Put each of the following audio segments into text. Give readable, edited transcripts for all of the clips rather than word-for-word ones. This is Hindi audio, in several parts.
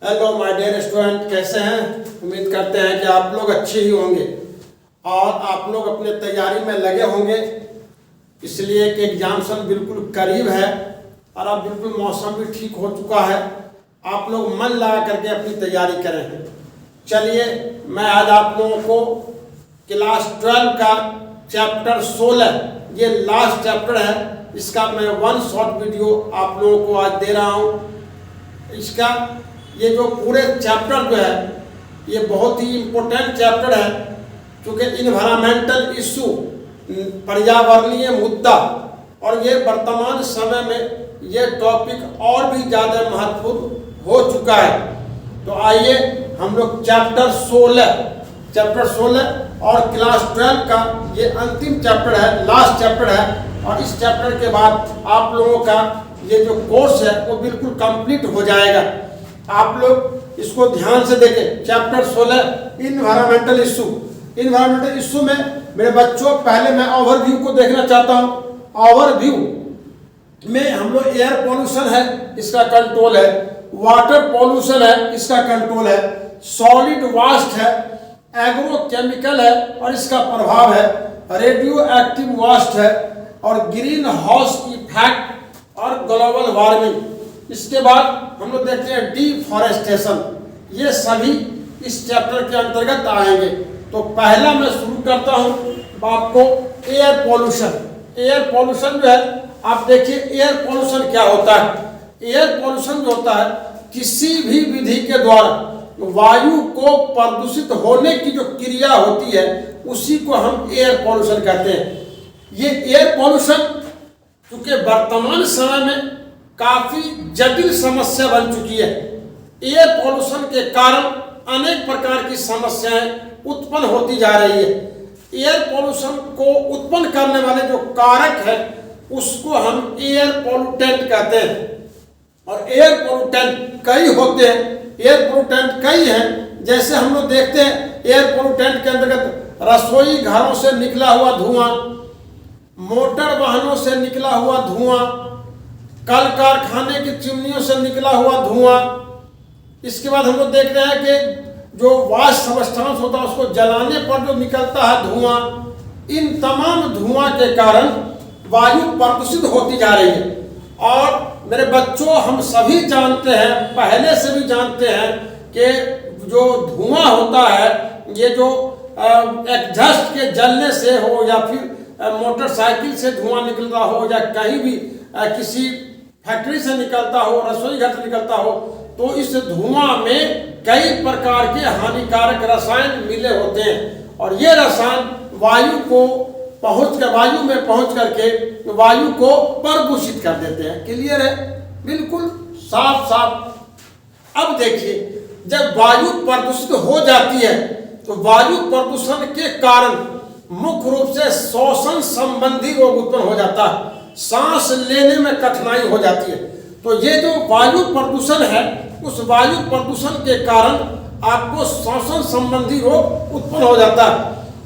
हेलो माय डियर स्टूडेंट, कैसे हैं? उम्मीद करते हैं कि आप लोग अच्छे ही होंगे और आप लोग अपने तैयारी में लगे होंगे, इसलिए कि एग्जामिनेशन बिल्कुल करीब है और अब बिल्कुल मौसम भी ठीक हो चुका है। आप लोग मन लगा करके अपनी तैयारी करें। चलिए, मैं आज आप लोगों को क्लास 12 का चैप्टर 16, ये लास्ट चैप्टर है, इसका मैं वन शॉर्ट वीडियो आप लोगों को आज दे रहा हूँ। इसका ये जो पूरे चैप्टर जो है ये बहुत ही इम्पोर्टेंट चैप्टर है, क्योंकि इन्वायरमेंटल इशू, पर्यावरणीय मुद्दा, और ये वर्तमान समय में ये टॉपिक और भी ज़्यादा महत्वपूर्ण हो चुका है। तो आइए हम लोग चैप्टर 16 और क्लास 12 का ये अंतिम चैप्टर है, लास्ट चैप्टर है, और इस चैप्टर के बाद आप लोगों का ये जो कोर्स है वो बिल्कुल कंप्लीट हो जाएगा। आप लोग इसको ध्यान से देखें। Chapter 16 environmental issue. Environmental issue में मेरे बच्चों पहले मैं ओवरव्यू को देखना चाहता हूँ। ओवरव्यू में हम लोग एयर पोल्यूशन है, इसका कंट्रोल है, वाटर पोल्यूशन है, इसका कंट्रोल है, सॉलिड वास्ट है, एग्रोकेमिकल है और इसका प्रभाव है, रेडियो एक्टिव वास्ट है, और ग्रीन हाउस इफेक्ट और ग्लोबल वार्मिंग। इसके बाद हम लोग देखते हैं डिफॉरेस्टेशन। ये सभी इस चैप्टर के अंतर्गत आएंगे। तो पहला मैं शुरू करता हूँ आपको एयर पोल्यूशन। एयर पोल्यूशन जो है, आप देखिए एयर पोल्यूशन क्या होता है। एयर पोल्यूशन जो होता है, किसी भी विधि के द्वारा वायु को प्रदूषित होने की जो क्रिया होती है उसी को हम एयर पोल्यूशन कहते हैं। ये एयर पोल्यूशन क्योंकि वर्तमान समय में काफी जटिल समस्या बन चुकी है। एयर पोल्यूशन के कारण अनेक प्रकार की समस्याएं उत्पन्न होती जा रही है। एयर पोल्यूशन को उत्पन्न करने वाले जो कारक है उसको हम एयर पोल्यूटेंट कहते हैं। और एयर पोल्यूटेंट कई होते हैं, एयर पोल्यूटेंट कई हैं। जैसे हम लोग देखते हैं एयर पोल्यूटेंट के अंतर्गत रसोई घरों से निकला हुआ धुआं, मोटर वाहनों से निकला हुआ धुआं, कल कारखाने की चिमनियों से निकला हुआ धुआं। इसके बाद हम लोग देख रहे हैं कि जो वाष्प सबस्टांस होता है उसको जलाने पर जो निकलता है धुआं। इन तमाम धुआं के कारण वायु प्रदूषित होती जा रही है। और मेरे बच्चों, हम सभी जानते हैं, पहले से भी जानते हैं कि जो धुआं होता है, ये जो एग्जॉस्ट के जलने से हो या फिर मोटरसाइकिल से धुआं निकलता हो या कहीं भी किसी फैक्ट्री से निकलता हो, रसोई घर से निकलता हो, तो इस धुआं में कई प्रकार के हानिकारक रसायन मिले होते हैं। और ये रसायन वायु में पहुंच करके वायु को प्रदूषित कर देते हैं। क्लियर है? बिल्कुल साफ साफ। अब देखिए, जब वायु प्रदूषित हो जाती है तो वायु प्रदूषण के कारण मुख्य रूप से श्वसन संबंधी रोग उत्पन्न हो जाता है, सांस लेने में कठिनाई हो जाती है। तो ये जो वायु प्रदूषण है, उस वायु प्रदूषण के कारण आपको श्वसन संबंधी रोग उत्पन्न हो जाता है।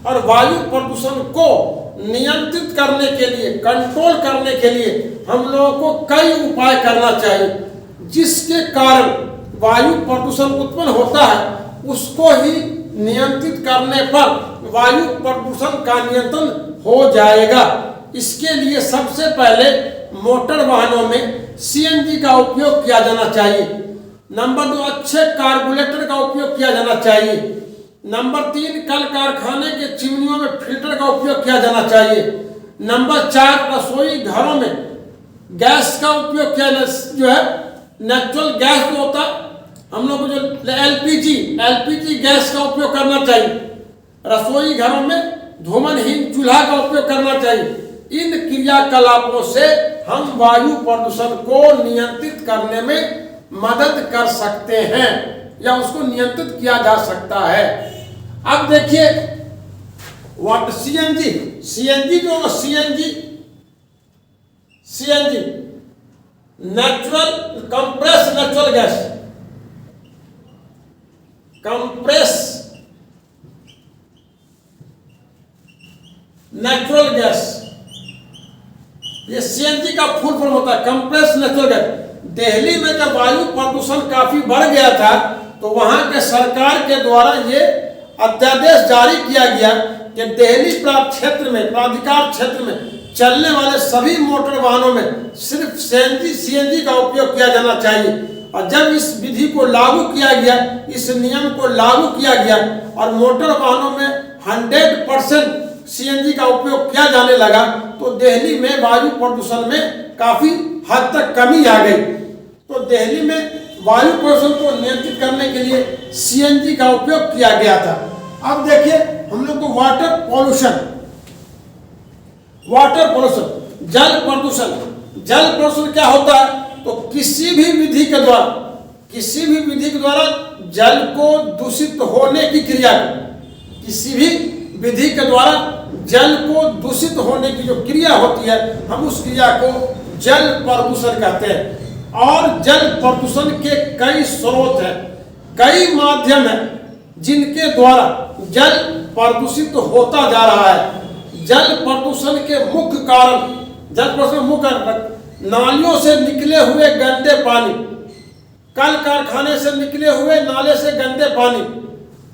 और वायु प्रदूषण को नियंत्रित करने के लिए, कंट्रोल करने के लिए हम लोगों को कई उपाय करना चाहिए, जिसके कारण वायु प्रदूषण उत्पन्न होता है उसको ही नियंत्रित करने पर वायु प्रदूषण का नियंत्रण हो जाएगा। इसके लिए सबसे पहले मोटर वाहनों में सीएनजी का उपयोग किया जाना चाहिए। नंबर 2, अच्छे कार्बोरेटर का उपयोग किया जाना चाहिए। नंबर 3, कल कारखाने के चिमनियों में फिल्टर का उपयोग किया जाना चाहिए। नंबर 4, रसोई घरों में गैस का उपयोग किया जो है नेचुरल गैस जो होता है, हम लोग को जो एलपीजी गैस का उपयोग करना चाहिए। रसोई घरों में धूमनहीन चूल्हा का उपयोग करना चाहिए। इन क्रियाकलापों से हम वायु प्रदूषण को नियंत्रित करने में मदद कर सकते हैं या उसको नियंत्रित किया जा सकता है। अब देखिए व्हाट सीएनजी जो CNG natural compress natural gas, compress natural gas, ये सीएनजी का फुल फॉर्म होता है, कंप्रेस नेचुरल गैस। दिल्ली में जब वायु प्रदूषण काफी बढ़ गया था तो वहां के सरकार के द्वारा ये अध्यादेश जारी किया गया कि दिल्ली प्राधिकार क्षेत्र में चलने वाले सभी मोटर वाहनों में सिर्फ सीएनजी का उपयोग किया जाना चाहिए। और जब इस विधि को लागू किया गया, इस नियम को लागू किया गया और मोटर वाहनों में 100% सीएनजी का उपयोग किया जाने लगा तो दिल्ली में वायु प्रदूषण में काफी हद तक कमी आ गई। तो दिल्ली में वायु प्रदूषण को नियंत्रित करने के लिए सीएनजी का उपयोग किया गया था। अब देखिए हम लोग को वाटर पोल्यूशन, जल प्रदूषण क्या होता है? तो किसी भी विधि के द्वारा जल को दूषित होने की क्रिया, किसी भी विधि के द्वारा जल को दूषित होने की जो क्रिया होती है, हम उस क्रिया को जल प्रदूषण कहते हैं। और जल प्रदूषण के कई स्रोत हैं, कई माध्यम हैं जिनके द्वारा जल प्रदूषित होता जा रहा है। जल प्रदूषण के मुख्य कारण नालियों से निकले हुए गंदे पानी, कल कारखाने से निकले हुए नाले से गंदे पानी,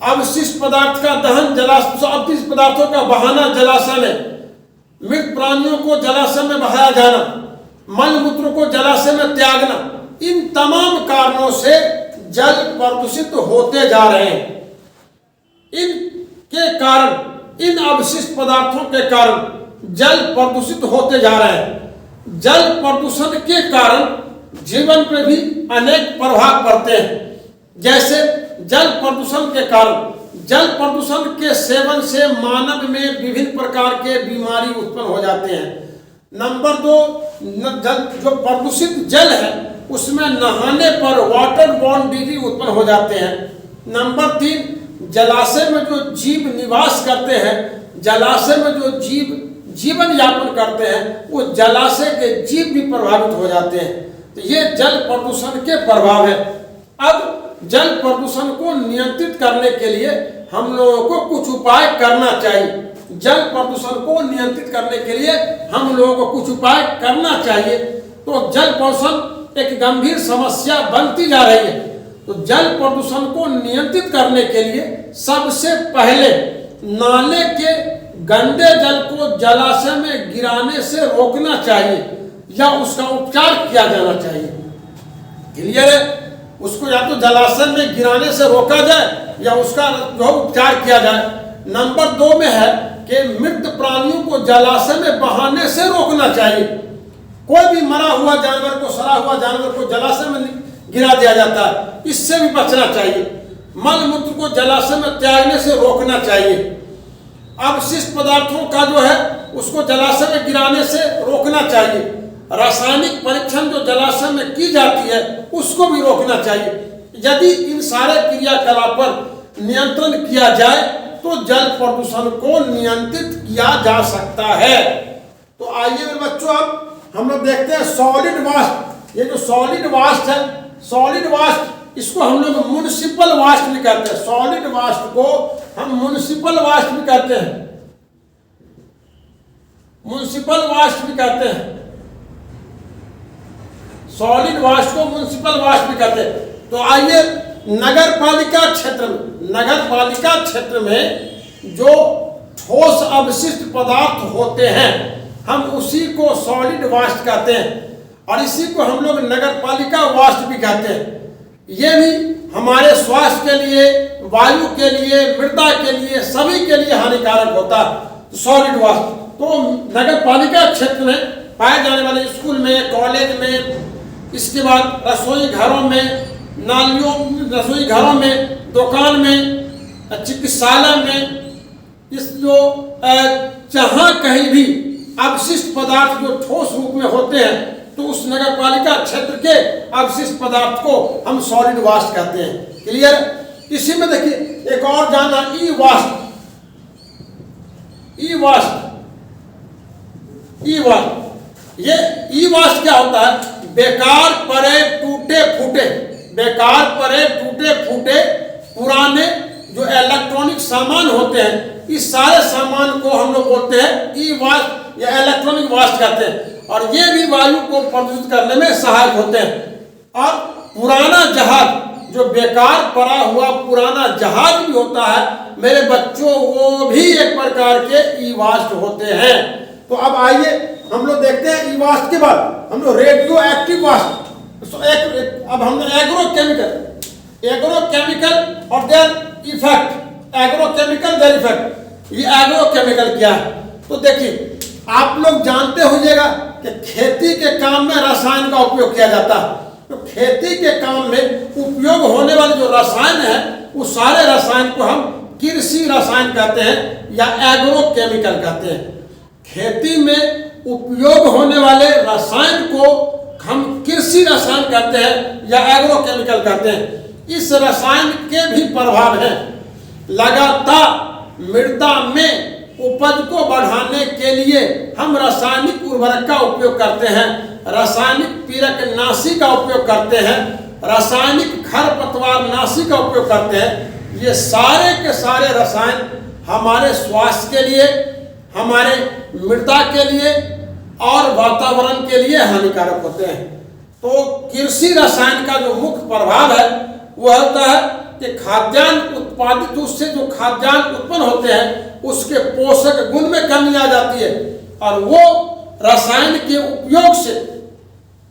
अवशिष्ट पदार्थ का दहन, अवशिष्ट पदार्थों का बहाना जलाशय में, मृत प्राणियों को जलाशय में बहाया जाना, मल मूत्र को जलाशय में त्यागना, इन तमाम कारणों से जल प्रदूषित होते जा रहे हैं। इनके कारण, इन अवशिष्ट पदार्थों के कारण जल प्रदूषित होते जा रहे हैं। जल प्रदूषण के कारण जीवन पर भी अनेक प्रभाव पड़ते हैं। जैसे जल प्रदूषण के कारण, जल प्रदूषण के सेवन से मानव में विभिन्न प्रकार के बीमारी उत्पन्न हो जाते हैं। नंबर 2, जो प्रदूषित जल है उसमें नहाने पर वाटर बॉर्न डिजीज उत्पन्न हो जाते हैं। नंबर 3, जलाशय में जो जीव निवास करते हैं, जलाशय में जो जीव जीवन यापन करते हैं, वो जलाशय के जीव भी प्रभावित हो जाते हैं। तो ये जल प्रदूषण के प्रभाव है। अब जल प्रदूषण को नियंत्रित करने के लिए हम लोगों को कुछ उपाय करना चाहिए। जल प्रदूषण को नियंत्रित करने के लिए हम लोगों को कुछ उपाय करना चाहिए। तो जल प्रदूषण एक गंभीर समस्या बनती जा रही है। तो जल प्रदूषण को नियंत्रित करने के लिए सबसे पहले नाले के गंदे जल को जलाशय में गिराने से रोकना चाहिए या उसका उपचार किया जाना चाहिए। क्लियर है? उसको या तो जलाशय में गिराने से रोका जाए या उसका जो उपचार किया जाए। नंबर 2 में है कि मृत प्राणियों को जलाशय में बहाने से रोकना चाहिए। कोई भी मरा हुआ जानवर को, सड़ा हुआ जानवर को जलाशय में गिरा दिया जाता है, इससे भी बचना चाहिए। मल मूत्र को जलाशय में त्यागने से रोकना चाहिए। अवशिष्ट पदार्थों का जो है उसको जलाशय में गिराने से रोकना चाहिए। रासायनिक परीक्षण जो जलाशय में की जाती है उसको भी रोकना चाहिए। यदि इन सारे क्रियाकलाप पर नियंत्रण किया जाए तो जल प्रदूषण को नियंत्रित किया जा सकता है। तो आइए मेरे बच्चों, अब हम लोग देखते हैं सॉलिड वास्ट। ये जो सॉलिड वास्ट है, सॉलिड वास्ट, इसको हम लोग म्युनिसिपल वास्ट भी कहते हैं। सॉलिड वास्ट को हम म्युनिसिपल वास्ट भी कहते हैं, म्युनिसिपल वास्ट भी कहते हैं। सॉलिड वास्ट को म्युनिसिपल वास्ट भी कहते हैं। तो आइए नगर पालिका क्षेत्र में जो ठोस अवशिष्ट पदार्थ होते हैं हम उसी को सॉलिड वास्ट कहते हैं और इसी को हम लोग नगर पालिका वास्ट भी कहते हैं। ये भी हमारे स्वास्थ्य के लिए, वायु के लिए, मृदा के लिए, सभी के लिए हानिकारक होता है सॉलिड वास्ट। तो नगर पालिका क्षेत्र में पाए जाने वाले स्कूल में, कॉलेज में, इसके बाद रसोई घरों में, नालियों, रसोई घरों में, दुकान में, चिकित्सालय में, इस जो जहाँ कहीं भी अवशिष्ट पदार्थ जो ठोस रूप में होते हैं तो उस नगर पालिका क्षेत्र के अवशिष्ट पदार्थ को हम सॉलिड वास्ट कहते हैं। क्लियर? इसी में देखिए एक और जानना, ई वास्ट। ये ई वास्ट क्या होता है? बेकार पड़े टूटे फूटे पुराने जो इलेक्ट्रॉनिक सामान होते हैं, इस सारे सामान को हम लोग बोलते हैं ई वास्ट या इलेक्ट्रॉनिक वास्ट कहते हैं और ये भी वायु को प्रदूषित करने में सहायक होते हैं। और पुराना जहाज, जो बेकार पड़ा हुआ पुराना जहाज भी होता है मेरे बच्चों, वो भी एक प्रकार के ई वास्ट होते हैं। तो अब आइए हम लोग देखते हैं ई वास्ट के बाद हम लोग रेडियो एक्टिव वास्ट। अब हमने एग्रोकेमिकल और their effect, agrochemical their effect. ये एग्रोकेमिकल क्या है? तो देखिए, आप लोग जानते होइएगा कि खेती के काम में रसायन का उपयोग किया जाता है। तो खेती के काम में उपयोग होने वाले जो रसायन है, वो सारे रसायन को हम कृषि रसायन कहते हैं या एग्रोकेमिकल कहते हैं। खेती में उपयोग होने वाले रसायन को हम कृषि रसायन कहते हैं या एग्रोकेमिकल कहते हैं। इस रसायन के भी प्रभाव हैं। लगातार मृदा में उपज को बढ़ाने के लिए हम रासायनिक उर्वरक का उपयोग करते हैं, रासायनिक पीड़कनाशी का उपयोग करते हैं, रासायनिक खरपतवार नाशी का उपयोग करते हैं। ये सारे के सारे रसायन हमारे स्वास्थ्य के लिए, हमारे मृदा के लिए और वातावरण के लिए हानिकारक होते हैं। तो कृषि रसायन का जो मुख्य प्रभाव है वह होता है कि खाद्यान्न उत्पादित, उससे जो खाद्यान्न उत्पन्न होते हैं उसके पोषक गुण में कमी आ जाती है, और वो रसायन के उपयोग से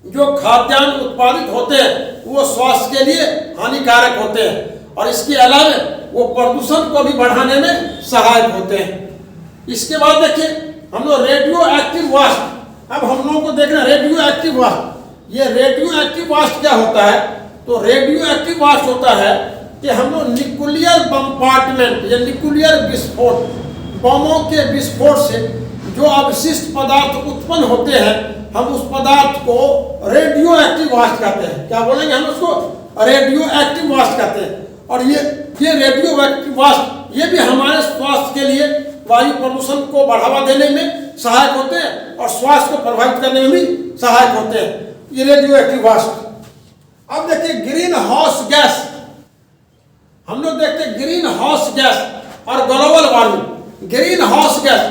जो खाद्यान्न उत्पादित होते हैं वो स्वास्थ्य के लिए हानिकारक होते हैं, और इसके अलावा वो प्रदूषण को भी बढ़ाने में सहायक होते हैं। इसके बाद देखिए हम लोग रेडियो एक्टिव वास्ट। अब हम लोगों को देखना रेडियो एक्टिव वास्ट। ये रेडियो एक्टिव वास्ट क्या होता है? तो रेडियो एक्टिव वास्ट होता है कि हम लोग न्यूक्लियर बम्पार्टमेंट या न्यूक्लियर विस्फोट, बमों के विस्फोट से जो अवशिष्ट पदार्थ उत्पन्न होते हैं, हम उस पदार्थ को रेडियो एक्टिव वास्ट कहते हैं। क्या बोलेंगे हम उसको? रेडियो एक्टिव वास्ट कहते हैं। और ये रेडियो एक्टिव वास्ट ये भी हमारे स्वास्थ्य के लिए वायु प्रदूषण को बढ़ावा देने में सहायक होते हैं और स्वास्थ्य को प्रभावित करने में भी सहायक होते हैं, ये रेडियो एक्टिव वास्ट। अब देखिए ग्रीन हाउस गैस। हम लोग देखते हैं ग्रीन हाउस गैस और global warming. Green house gas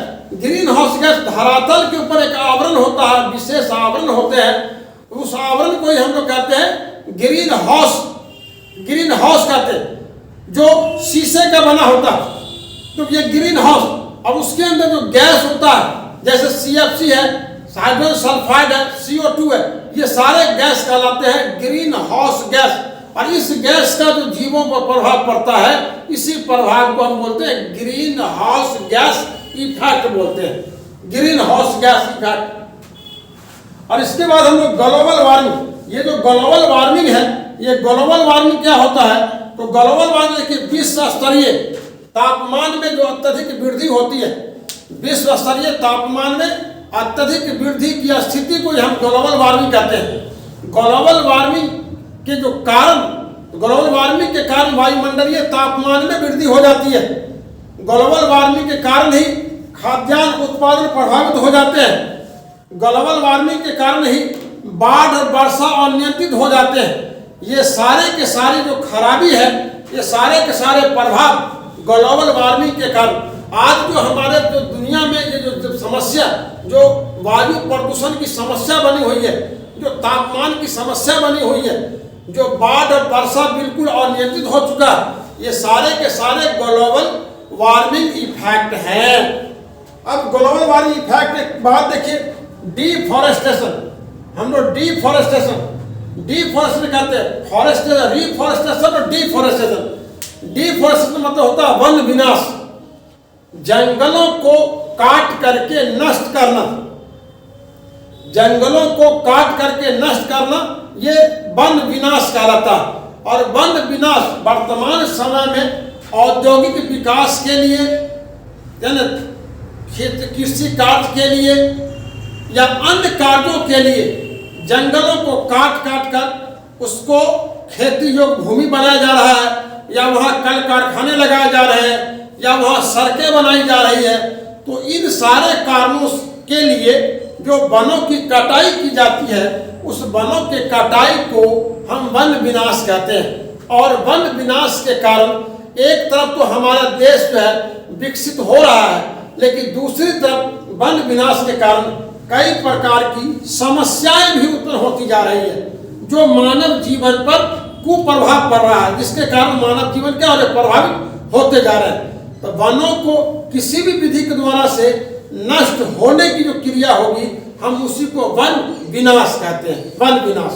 धरातल के ऊपर एक आवरण होता है, विशेष आवरण होते हैं, उस आवरण को ही हम लोग कहते हैं ग्रीन हाउस कहते हैं, जो शीशे का बना होता है। तो ये ग्रीन हाउस, अब उसके अंदर जो गैस होता है जैसे CFC है, हाइड्रोजन सल्फाइड है, CO2 है, ये सारे गैस कहलाते हैं ग्रीन हाउस गैस। और इस गैस का जो जीवों पर प्रभाव पड़ता है, इसी प्रभाव को हम बोलते हैं ग्रीन हाउस गैस इफेक्ट बोलते हैं, ग्रीन हाउस गैस इफेक्ट। और इसके बाद हम लोग ग्लोबल वार्मिंग। ये जो ग्लोबल वार्मिंग है, ये ग्लोबल वार्मिंग क्या होता है? तो ग्लोबल वार्मिंग देखिए विश्व स्तरीय तापमान में जो अत्यधिक वृद्धि होती है, विश्व स्तरीय तापमान में अत्यधिक वृद्धि की स्थिति को हम ग्लोबल वार्मिंग कहते हैं। ग्लोबल वार्मिंग के जो कारण, ग्लोबल वार्मिंग के कारण वायुमंडलीय तापमान में वृद्धि हो जाती है। ग्लोबल वार्मिंग के कारण ही खाद्यान्न उत्पादन प्रभावित हो जाते हैं। ग्लोबल वार्मिंग के कारण ही बाढ़ और वर्षा अनियंत्रित हो जाते हैं। ये सारे के सारे जो खराबी है, ये सारे के सारे प्रभाव ग्लोबल वार्मिंग के कारण आज जो हमारे जो दुनिया में ये जो समस्या, जो वायु प्रदूषण की समस्या बनी हुई है, जो तापमान की समस्या बनी हुई है, जो बाढ़ और वर्षा बिल्कुल अनियंत्रित हो चुका, ये सारे के सारे ग्लोबल वार्मिंग इफेक्ट है। अब ग्लोबल वार्मिंग इफेक्ट के बाद देखिए डिफॉरेस्टेशन। हम लोग डिफॉरेस्टेशन कहते हैं, फॉरेस्टेशन, रिफॉरेस्टेशन और डिफॉरेस्टेशन। डिफॉरेस्टेशन मतलब होता है वन विनाश, जंगलों को काट करके नष्ट करना। जंगलों को काट करके नष्ट करना ये वन विनाश कहलाता है। और वन विनाश वर्तमान समय में औद्योगिक विकास के लिए, कृषि कार्य के लिए या अन्य कार्यों के लिए जंगलों को काट कर उसको खेती योग्य भूमि बनाया जा रहा है, या वहाँ कल कारखाने लगाए जा रहे हैं, या वहाँ सड़कें बनाई जा रही है। तो इन सारे कारणों के लिए जो वनों की कटाई की जाती है, उस वनों के कटाई को हम वन विनाश कहते हैं। और वन विनाश के कारण एक तरफ तो हमारा देश जो है विकसित हो रहा है, लेकिन दूसरी तरफ वन विनाश के कारण कई प्रकार की समस्याएं भी उत्पन्न होती जा रही है, जो मानव जीवन पर कुप्रभाव पड़ रहा है, जिसके कारण मानव जीवन क्या हो रहा है, प्रभावित होते जा रहे हैं। तो वनों को किसी भी विधि के द्वारा से नष्ट होने की जो क्रिया होगी, हम उसी को वन विनाश कहते हैं, वन विनाश।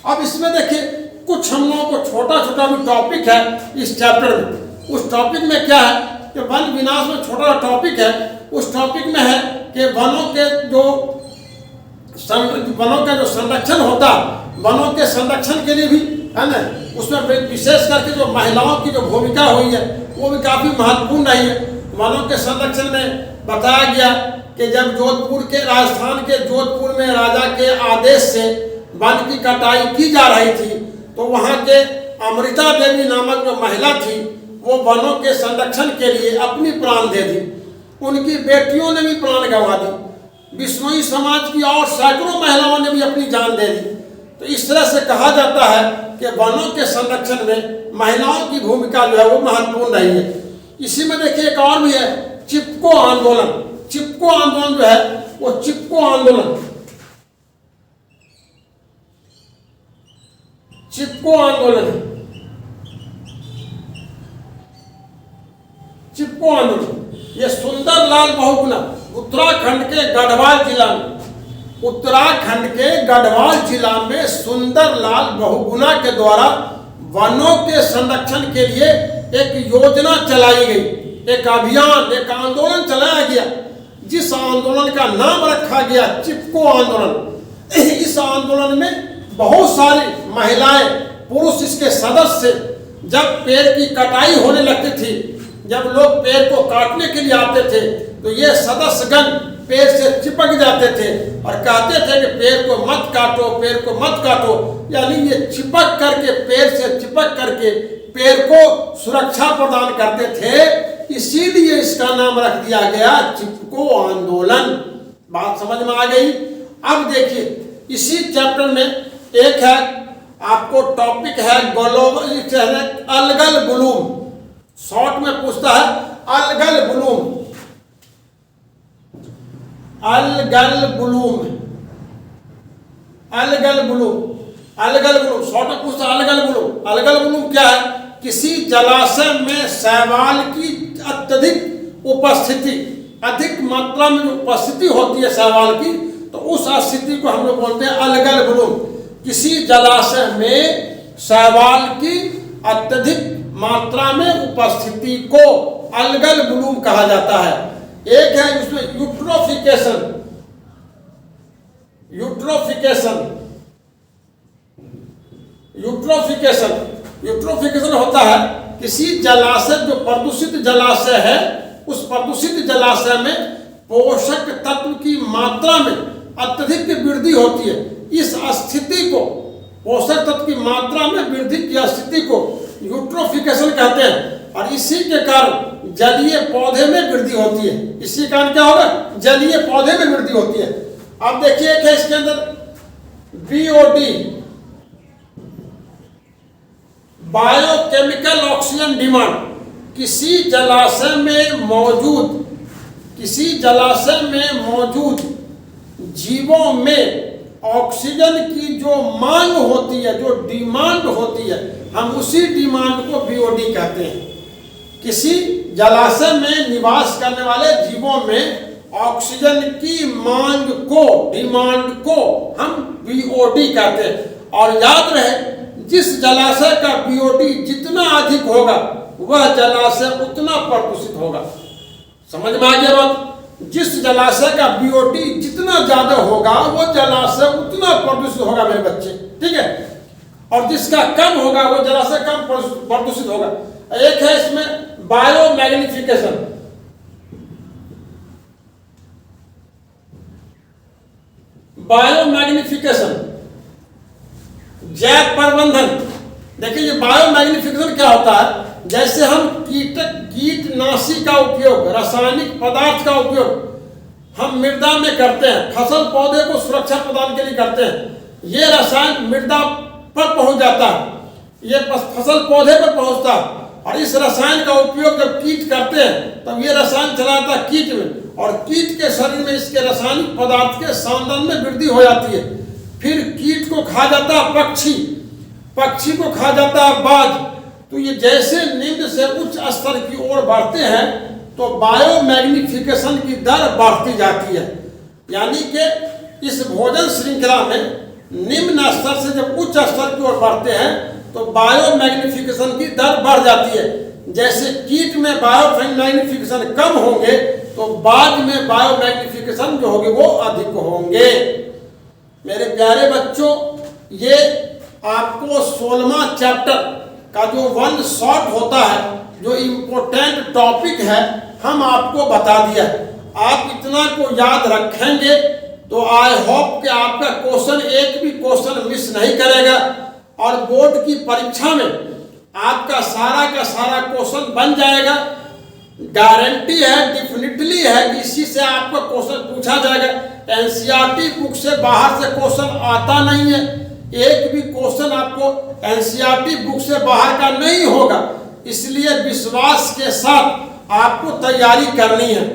अब इसमें देखिए कुछ हम लोगों को छोटा छोटा भी टॉपिक है इस चैप्टर में। उस टॉपिक में क्या है कि वन विनाश में छोटा टॉपिक है, उस टॉपिक में है कि वनों का जो संरक्षण होता, वनों के संरक्षण के लिए भी है ना, उसमें विशेष करके जो महिलाओं की जो भूमिका हुई है वो भी काफ़ी महत्वपूर्ण रही है। वनों के संरक्षण में बताया गया कि जब राजस्थान के जोधपुर में राजा के आदेश से वन की कटाई की जा रही थी, तो वहाँ के अमृता देवी नामक जो महिला थी वो वनों के संरक्षण के लिए अपनी प्राण दे दी। उनकी बेटियों ने भी प्राण गंवा दी। बिश्नोई समाज की और सैकड़ों महिलाओं ने भी अपनी जान दे दी। तो इस तरह से कहा जाता है कि वनों के संरक्षण में महिलाओं की भूमिका जो है वो महत्वपूर्ण रही है। इसी में देखिए एक और भी है, चिपको आंदोलन। चिपको आंदोलन जो है वो चिपको आंदोलन, चिपको आंदोलन, चिपको आंदोलन ये सुंदरलाल बहुगुणा उत्तराखंड के गढ़वाल जिला में, उत्तराखंड के गढ़वाल जिला में सुंदरलाल बहुगुणा के द्वारा वनों के संरक्षण के लिए एक योजना चलाई गई, एक अभियान, एक आंदोलन चलाया गया, जिस आंदोलन का नाम रखा गया चिपको आंदोलन। इस आंदोलन में बहुत सारी महिलाएं, पुरुष इसके सदस्य, जब पेड़ की कटाई होने लगती थी, जब लोग पेड़ को काटने के लिए आते थे, तो ये सदस्यगण पेड़ से चिपक जाते थे और कहते थे कि पेड़ को मत काटो, पेड़ को मत काटो। यानी ये चिपक करके, पेड़ से चिपक करके पेड़ को सुरक्षा प्रदान करते थे, इसीलिए इसका नाम रख दिया गया चिपको आंदोलन। बात समझ में आ गई। अब देखिए इसी चैप्टर में एक है, आपको टॉपिक है अलगल बुलूम। शॉर्ट में पूछता है algal bloom, algal bloom, algal bloom, algal bloom. Short में पूछता है अलगल बुलूम। अलगल बुलूम क्या है? किसी जलाशय में शैवाल की अत्यधिक उपस्थिति, अधिक मात्रा में उपस्थिति होती है शैवाल की, तो उस स्थिति को हम लोग बोलते हैं अलगल बुलूम। किसी जलाशय में शैवाल की अत्यधिक मात्रा में उपस्थिति को अलगल बुलूम कहा जाता है। एक है उसमें यूट्रोफिकेशन, यूट्रोफिकेशन, यूट्रोफिकेशन, यूट्रोफिकेशन होता है किसी जलाशय, जो प्रदूषित जलाशय है, उस प्रदूषित जलाशय में पोषक तत्व की मात्रा में अत्यधिक वृद्धि होती है। इस स्थिति को, पोषक तत्व की मात्रा में वृद्धि की स्थिति को यूट्रोफिकेशन कहते हैं। और इसी के कारण जलीय पौधे में वृद्धि होती है। इसी कारण क्या होगा? जलीय पौधे में वृद्धि होती है। अब देखिए एक है इसके अंदर बीओडी, बायोकेमिकल ऑक्सीजन डिमांड। किसी जलाशय में मौजूद, किसी जलाशय में मौजूद जीवों में ऑक्सीजन की जो मांग होती है, जो डिमांड होती है, हम उसी डिमांड को बीओडी कहते हैं। किसी जलाशय में निवास करने वाले जीवों में ऑक्सीजन की मांग को, डिमांड को हम बीओडी कहते हैं। और याद रहे, जिस जलाशय का बीओडी जितना अधिक होगा, वह जलाशय उतना प्रदूषित होगा। समझ में आ गया बात? जिस जलाशय का बीओडी जितना ज्यादा होगा, वो जलाशय उतना प्रदूषित होगा मेरे बच्चे, ठीक है। और जिसका कम होगा, वो जलाशय कम प्रदूषित होगा। एक है इसमें बायोमैग्निफिकेशन, बायोमैग्निफिकेशन, जैव प्रबंधन। देखिए ये बायोमैग्निफिकेशन क्या होता है? जैसे हम कीटनाशी का उपयोग, रासायनिक पदार्थ का उपयोग हम मृदा में करते हैं, फसल पौधे को सुरक्षा प्रदान के लिए करते हैं। ये रसायन मृदा पर पहुंच जाता है, ये फसल पौधे पर पहुंचता है। और इस रसायन का उपयोग जब कीट करते हैं, तब ये रसायन चला जाता है कीट में, और कीट के शरीर में इसके रासायनिक पदार्थ के सांद्रण में वृद्धि हो जाती है। फिर कीट को खा जाता है पक्षी, पक्षी को खा जाता है बाज। तो ये जैसे निम्न से उच्च स्तर की ओर बढ़ते हैं तो बायोमैग्निफिकेशन की दर बढ़ती जाती है। यानी कि इस भोजन श्रृंखला में निम्न स्तर से जब उच्च स्तर की ओर बढ़ते हैं तो बायोमैग्निफिकेशन की दर बढ़ जाती है। जैसे कीट में बायोमैग्निफिकेशन कम होंगे तो बाज में बायोमैग्निफिकेशन जो होंगे वो अधिक होंगे। मेरे प्यारे बच्चों, ये आपको 16वां चैप्टर का जो वन शॉट होता है, जो इम्पोर्टेंट टॉपिक है, हम आपको बता दिया। आप इतना को याद रखेंगे तो आई होप कि आपका क्वेश्चन एक भी क्वेश्चन मिस नहीं करेगा और बोर्ड की परीक्षा में आपका सारा का सारा क्वेश्चन बन जाएगा। गारंटी है, डेफिनेटली है कि इसी से आपका क्वेश्चन पूछा जाएगा। एनसीईआरटी बुक से बाहर से क्वेश्चन आता नहीं है, एक भी क्वेश्चन आपको एनसीईआरटी बुक से बाहर का नहीं होगा। इसलिए विश्वास के साथ आपको तैयारी करनी है।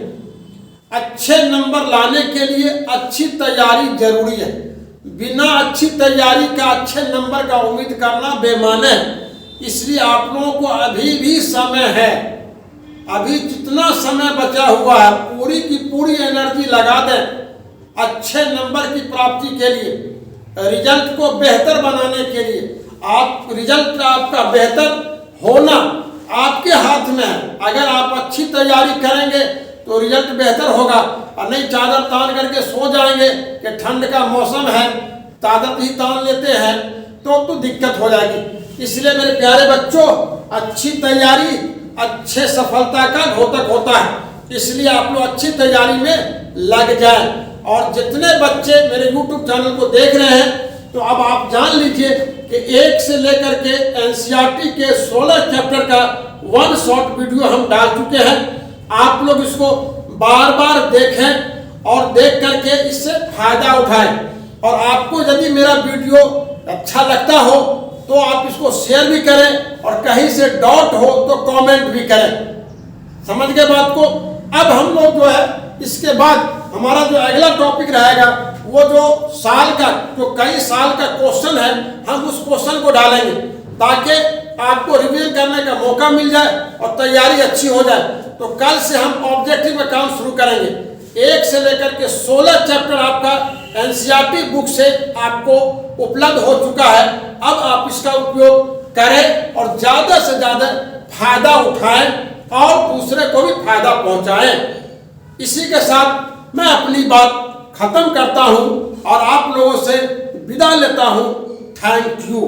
अच्छे नंबर लाने के लिए अच्छी तैयारी जरूरी है। बिना अच्छी तैयारी का अच्छे नंबर का उम्मीद करना बेमाने है। इसलिए आप लोगों को अभी भी समय है, अभी जितना समय बचा हुआ है पूरी की पूरी एनर्जी लगा दें अच्छे नंबर की प्राप्ति के लिए, रिजल्ट को बेहतर बनाने के लिए। आप रिजल्ट आपका बेहतर होना आपके हाथ में है। अगर आप अच्छी तैयारी करेंगे तो रिजल्ट बेहतर होगा, और नहीं चादर तान करके सो जाएंगे कि ठंड का मौसम है, चादर ही तान लेते हैं तो दिक्कत हो जाएगी। इसलिए मेरे प्यारे बच्चों, अच्छी तैयारी अच्छे सफलता का घोतक होता है। इसलिए आप लोग अच्छी तैयारी में लग जाएं। और जितने बच्चे मेरे YouTube चैनल को देख रहे हैं तो अब आप जान लीजिए कि 1 से लेकर के एनसीईआरटी के 16 चैप्टर का वन शॉट वीडियो हम डाल चुके हैं। आप लोग इसको बार बार देखें और देख करके इससे फायदा उठाएं। और आपको यदि मेरा वीडियो अच्छा लगता हो तो आप इसको शेयर भी करें और कहीं से डाउट हो तो कमेंट भी करें। समझ गए बात को? अब हम लोग जो है इसके बाद हमारा जो अगला टॉपिक रहेगा वो जो साल का जो कई साल का क्वेश्चन है, हम उस क्वेश्चन को डालेंगे ताकि आपको रिवीजन करने का मौका मिल जाए और तैयारी अच्छी हो जाए। तो कल से हम ऑब्जेक्टिव में काम शुरू करेंगे। 1 से लेकर के 16 चैप्टर आपका एनसीईआरटी बुक से आपको उपलब्ध हो चुका है। अब आप इसका उपयोग करें और ज़्यादा से ज़्यादा फायदा उठाएं और दूसरे को भी फायदा पहुंचाएं। इसी के साथ मैं अपनी बात खत्म करता हूं और आप लोगों से विदा लेता हूं। Thank you.